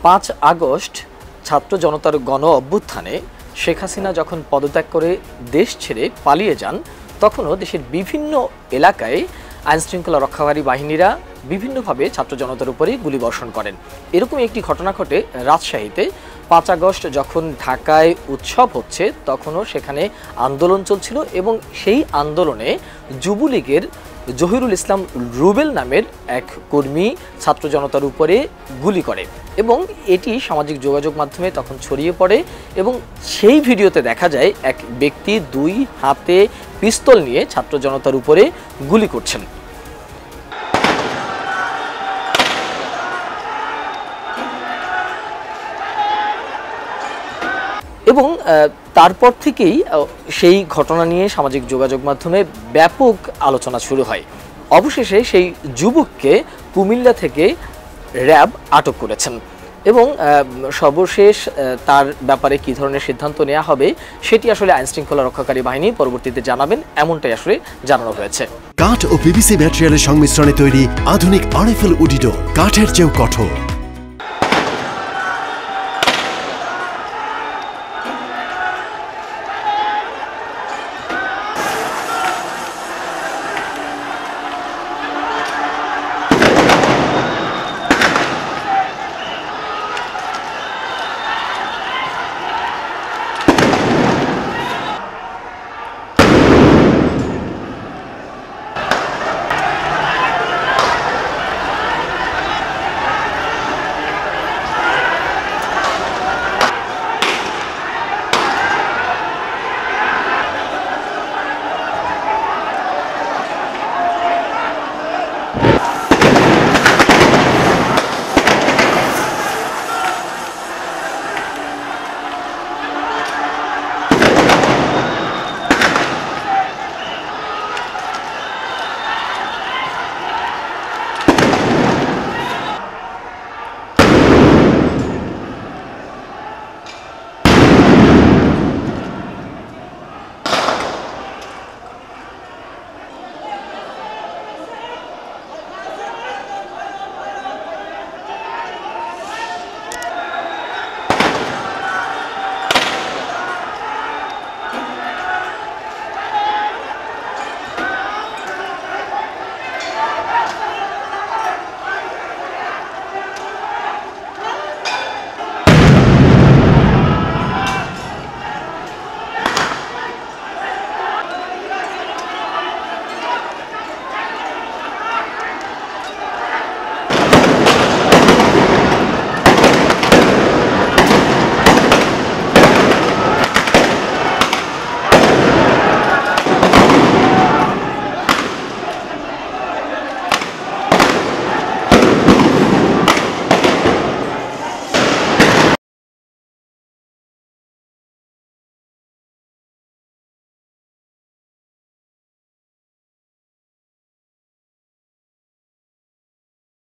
5 August ছাত্র জনতার গণ অভ্যুত্থানে শেখ হাসিনা যখন পদত্যাগ করে দেশ ছেড়ে পালিয়ে যান, তখনও দেশের বিভিন্ন এলাকায় আইনশৃঙ্খলা রক্ষাকারী বাহিনীরা বিভিন্নভাবে ছাত্র জনতার উপরে গুলিবর্ষণ করেন। এরকম একটি ঘটনা ঘটে রাজশাহীতে। 5 আগস্ট যখন ঢাকায় উৎসব হচ্ছে, তখনও সেখানে আন্দোলন চলছিল এবং সেই আন্দোলনে যুবলীগের জহিরুল ইসলাম রুবেল নামের এক কর্মী ছাত্র জনতার উপরে গুলি করে এবং এটি সামাজিক যোগাযোগ মাধ্যমে তখন ছড়িয়ে পড়ে এবং সেই ভিডিওতে দেখা যায় এক ব্যক্তি 2 হাতে পিস্তল নিয়ে ছাত্র জনতার উপরে গুলি করছেন। এবং তারপর থেকেই সেই ঘটনা নিয়ে সামাজিক যোগাযোগ মাধ্যমে ব্যাপক আলোচনা শুরু হয়। অবশেষে সেই যুবককে কুমিল্লা থেকে র্যাব আটক করেছেন এবং সর্বশেষ তার ব্যাপারে কী ধরনের সিদ্ধান্ত নেওয়া হবে সেটি আসলে আইনশৃঙ্খলা রক্ষাকারী বাহিনী পরবর্তীতে জানাবেন, এমনটাই আসলে জানানো হয়েছে। কাঠ ও পিভিসি ম্যাটেরিয়ালের সংমিশ্রণে তৈরি আধুনিক আরএফএল উডি ডোর, কাঠের চেয়েও কঠোর।